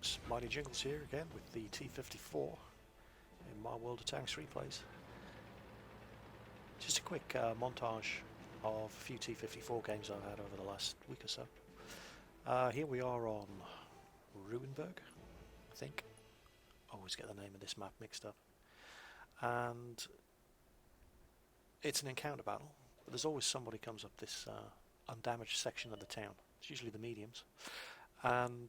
folks, Mighty Jingles here again with the T-54 in My World of Tanks replays. Just a quick montage of a few T-54 games I've had over the last week or so. Here we are on Ruinberg, I think. I always get the name of this map mixed up. And it's an encounter battle, but there's always somebody comes up this undamaged section of the town. It's usually the mediums. And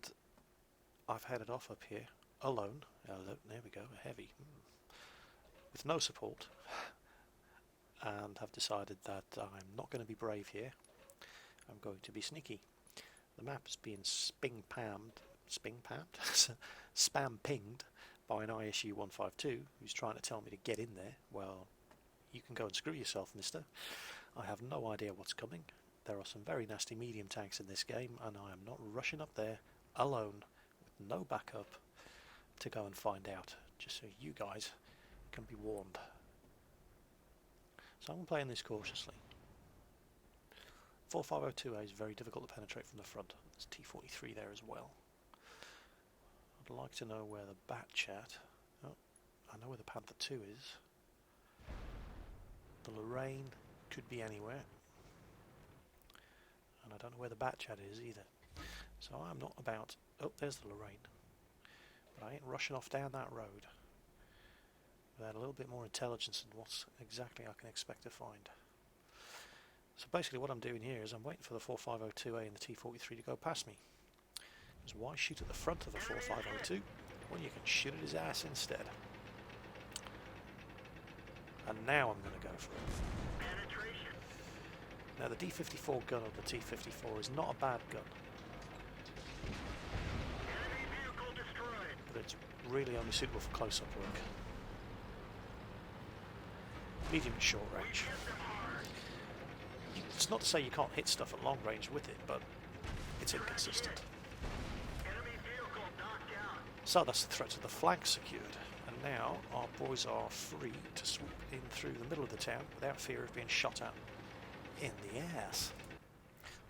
I've headed off up here alone. There we go, a heavy, with no support, and have decided that I'm not going to be brave here. I'm going to be sneaky. The map is being spam pinged by an ISU 152 who's trying to tell me to get in there. Well, you can go and screw yourself, mister. I have no idea what's coming. There are some very nasty medium tanks in this game, and I am not rushing up there alone with no backup to go and find out, just so you guys can be warned. So I'm playing this cautiously. 4502A is very difficult to penetrate from the front. There's T-43 there as well. I'd like to know where the Bat Chat... Oh, I know where the Panther 2 is. The Lorraine could be anywhere. And I don't know where the Bat Chat is either. So I'm not about... Oh, there's the Lorraine. But I ain't rushing off down that road without a little bit more intelligence than what exactly I can expect to find. So basically what I'm doing here is I'm waiting for the 4502A and the T-43 to go past me. Because why shoot at the front of the 4502 when you can shoot at his ass instead? And now I'm going to go for it. Now the D-54 gun on the T-54 is not a bad gun. But it's really only suitable for close-up work. Medium and short range. It's not to say you can't hit stuff at long range with it, but it's inconsistent. So that's the threat to the flank secured, and now our boys are free to swoop in through the middle of the town without fear of being shot at in the ass,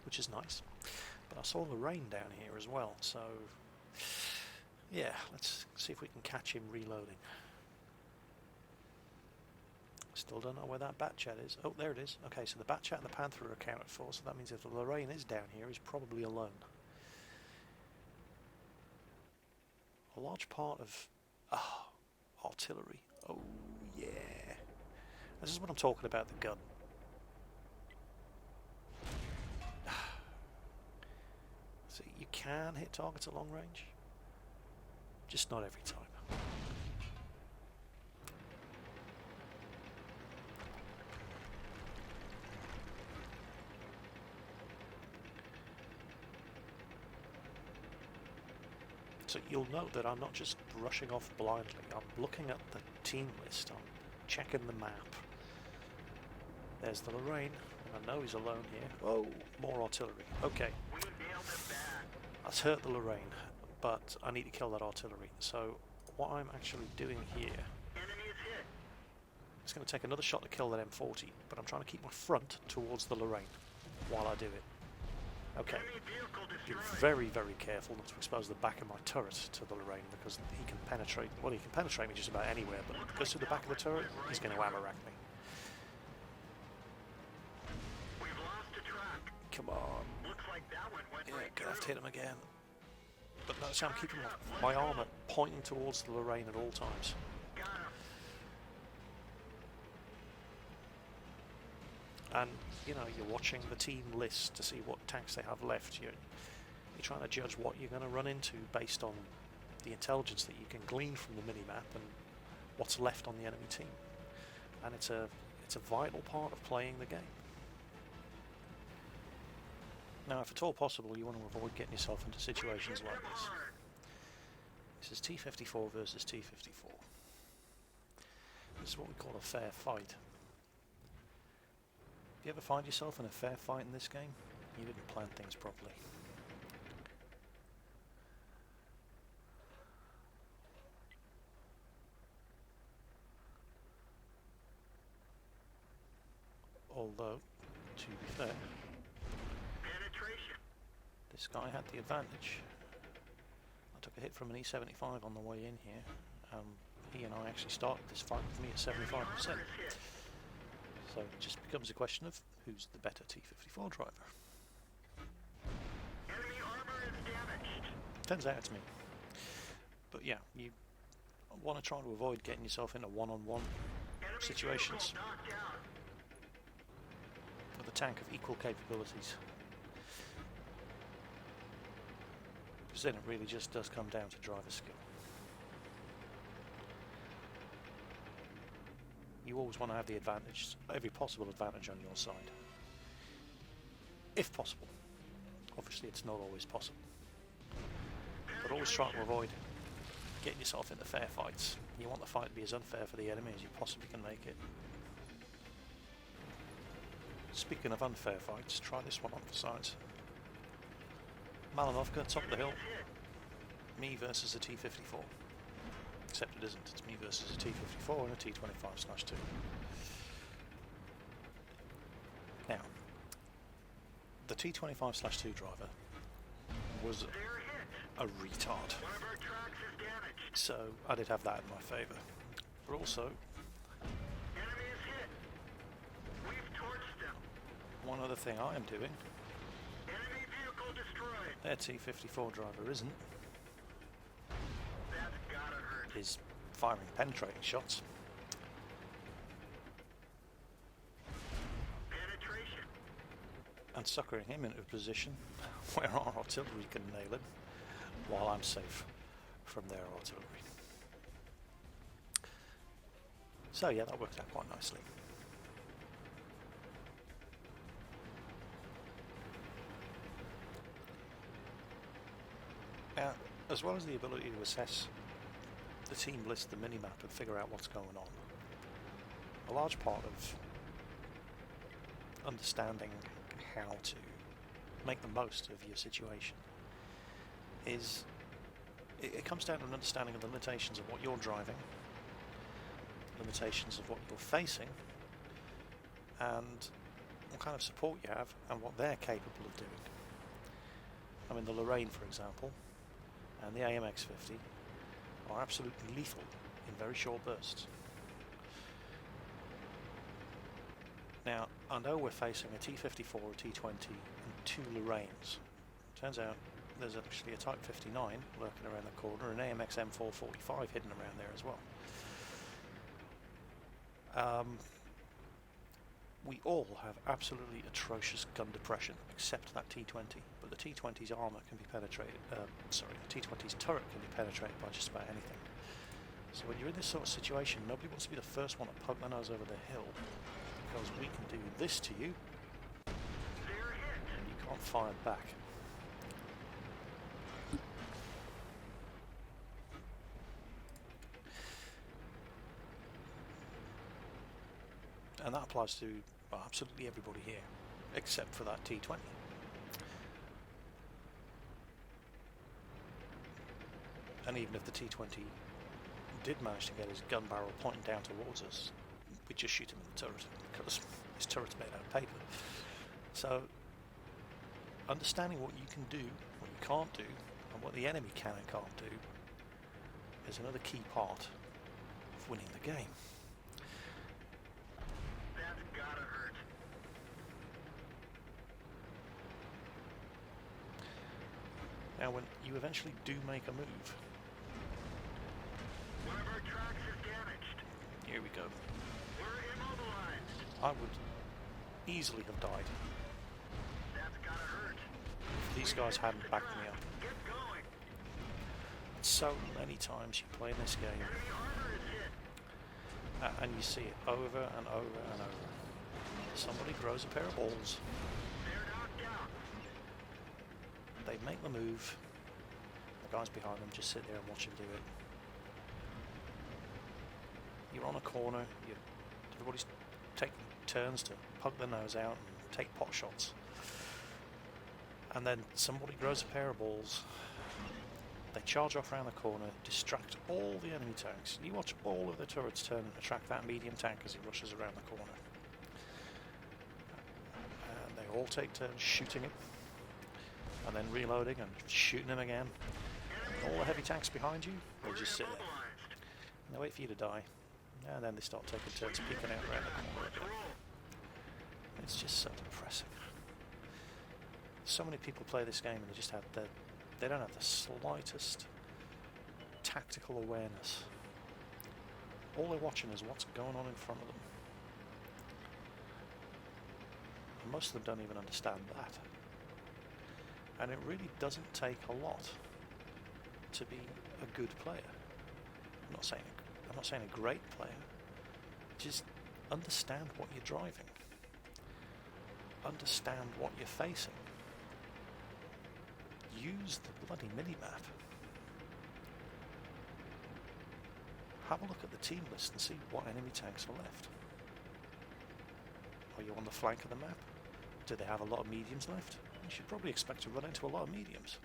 which is nice. But I saw Lorraine down here as well, so yeah, let's see if we can catch him reloading. Still don't know where that Bat Chat is. Oh, there it is. Okay, so the Bat Chat and the Panther are accounted for, so that means if the Lorraine is down here, he's probably alone. A large part of... artillery. Oh, yeah. This is what I'm talking about, the gun. See, you can hit targets at long range, just not every time. So you'll note that I'm not just rushing off blindly, I'm looking at the team list, I'm checking the map. There's the Lorraine, and I know he's alone here. Oh, more artillery. Okay. That's hurt the Lorraine, but I need to kill that artillery. So what I'm actually doing here is going to take another shot to kill that M40, but I'm trying to keep my front towards the Lorraine while I do it. Okay, be very, very careful not to expose the back of my turret to the Lorraine, because he can penetrate, well, he can penetrate me just about anywhere, but if he goes to the back of the turret, he's going to hammer-rack me. Come on. Yeah, gonna have to hit him again. But notice I'm keeping my armour pointing towards the Lorraine at all times. And, you know, you're watching the team list to see what tanks they have left. You're trying to judge what you're going to run into based on the intelligence that you can glean from the minimap and what's left on the enemy team. And it's a vital part of playing the game. Now, if at all possible, you want to avoid getting yourself into situations like this. This is T-54 versus T-54. This is what we call a fair fight. If you ever find yourself in a fair fight in this game, you didn't plan things properly. Although, to be fair, this guy had the advantage. I took a hit from an E-75 on the way in here. He and I actually started this fight with me at 75%. So it just becomes a question of who's the better T-54 driver. Enemy armor is damaged. Turns out it's me. But yeah, you want to try to avoid getting yourself into one-on-one situations with a tank of equal capabilities. Because then it really just does come down to driver skill. You always want to have the advantage, every possible advantage on your side. If possible. Obviously it's not always possible. But always try to avoid getting yourself into fair fights. You want the fight to be as unfair for the enemy as you possibly can make it. Speaking of unfair fights, try this one on for size. Malinovka, top of the hill. Me versus a T-54. Except it isn't, it's me versus a T-54 and a T-25/2. Now, the T-25/2 driver was a retard. So I did have that in my favour. But also, one other thing I am doing, their T-54 driver isn't, is firing penetrating shots. And suckering him into a position where our artillery can nail him, while I'm safe from their artillery. So yeah, that worked out quite nicely. Now, as well as the ability to assess the team list, the minimap, and figure out what's going on, a large part of understanding how to make the most of your situation is it comes down to an understanding of the limitations of what you're driving, limitations of what you're facing, and what kind of support you have and what they're capable of doing. I mean, the Lorraine, for example, and the AMX-50 are absolutely lethal in very short bursts. Now, I know we're facing a T-54, a T-20 and two Lorraines. Turns out there's actually a Type 59 lurking around the corner, and an AMX M445 hidden around there as well. We all have absolutely atrocious gun depression, except that T-20. But the T-20's armour can be penetrated. The T-20's turret can be penetrated by just about anything. So when you're in this sort of situation, nobody wants to be the first one to poke their nose over the hill, because we can do this to you, and you can't fire back. And that applies to absolutely everybody here, except for that T-20. And even if the T-20 did manage to get his gun barrel pointing down towards us, we'd just shoot him in the turret, because his turret's made out of paper. So, understanding what you can do, what you can't do, and what the enemy can and can't do is another key part of winning the game. Now, when you eventually do make a move, one of our tracks is damaged. Here we go. We're immobilized. I would easily have died That's gotta hurt. if these guys hadn't backed me up. Get going. So many times you play this game, Enemy armor is hit. and you see it over and over and over. Somebody throws a pair of balls, They're knocked out. they make the move, the guys behind them just sit there and watch them do it. You're on a corner, everybody's taking turns to poke their nose out and take pot shots. And then somebody throws a pair of balls, they charge off around the corner, distract all the enemy tanks. You watch all of the turrets turn and attract that medium tank as it rushes around the corner. And they all take turns shooting him, and then reloading and shooting him again. all the heavy tanks behind you, they We're just sit there immobilized. and they wait for you to die, and then they start taking turns peeking out around the corner Let's again. roll. It's just so depressing. So many people play this game and they don't have the slightest tactical awareness. All they're watching is what's going on in front of them. And most of them don't even understand that. And it really doesn't take a lot to be a good player. I'm not saying a great player. Just understand what you're driving. Understand what you're facing. Use the bloody mini-map. Have a look at the team list and see what enemy tanks are left. Are you on the flank of the map? Do they have a lot of mediums left? You should probably expect to run into a lot of mediums.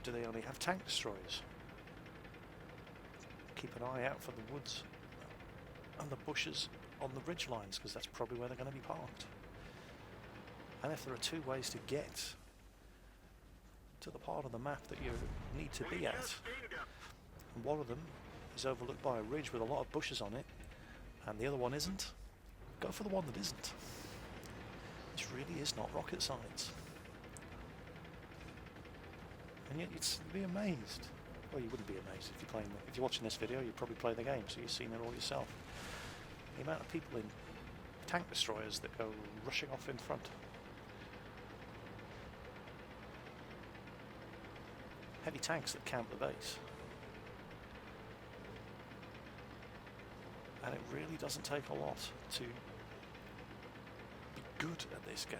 Do they only have tank destroyers? Keep an eye out for the woods and the bushes on the ridge lines, because that's probably where they're going to be parked. And if there are two ways to get to the part of the map that you need to be at, and one of them is overlooked by a ridge with a lot of bushes on it, and the other one isn't, go for the one that isn't. This really is not rocket science. And yet you'd be amazed. Well, you wouldn't be amazed if you're watching this video. You'd probably play the game, so you've seen it all yourself. The amount of people in tank destroyers that go rushing off in front. Heavy tanks that camp the base. And it really doesn't take a lot to be good at this game.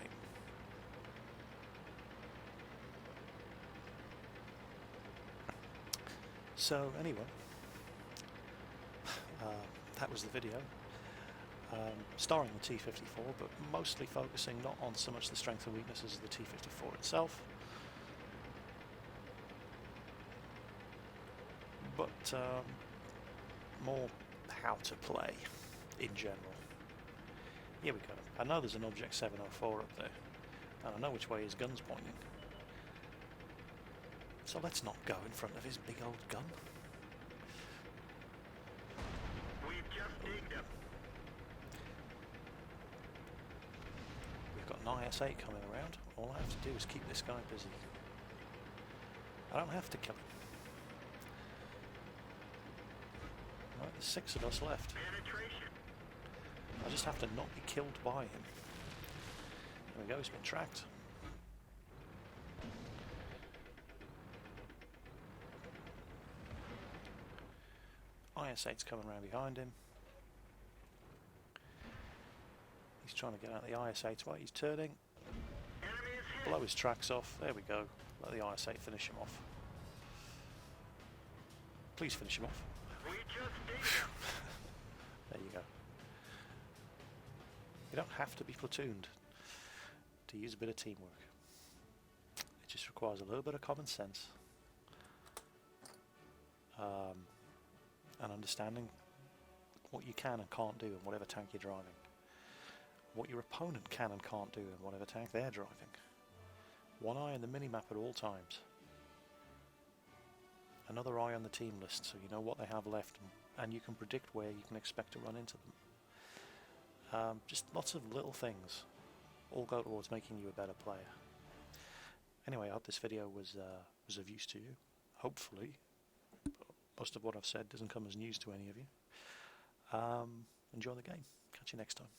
So anyway, that was the video, starring the T-54, but mostly focusing not on so much the strengths and weaknesses of the T-54 itself, but more how to play in general. Here we go. I know there's an Object 704 up there, and I know which way his gun's pointing. So let's not go in front of his big old gun. We've just digged him. We've got an IS-8 coming around. All I have to do is keep this guy busy. I don't have to kill him. Right, there's 6 of us left. Penetration. I just have to not be killed by him. There we go, he's been tracked. IS-8's coming around behind him. He's trying to get out of the IS-8's way. He's turning. Enemy is hit. Blow his tracks off. There we go. Let the IS-8 finish him off. Please finish him off. We just digged him. There you go. You don't have to be platooned to use a bit of teamwork. It just requires a little bit of common sense. And understanding what you can and can't do in whatever tank you're driving. What your opponent can and can't do in whatever tank they're driving. One eye on the minimap at all times. Another eye on the team list, so you know what they have left, and you can predict where you can expect to run into them. Just lots of little things all go towards making you a better player. Anyway, I hope this video was of use to you. Hopefully, most of what I've said doesn't come as news to any of you. Enjoy the game. Catch you next time.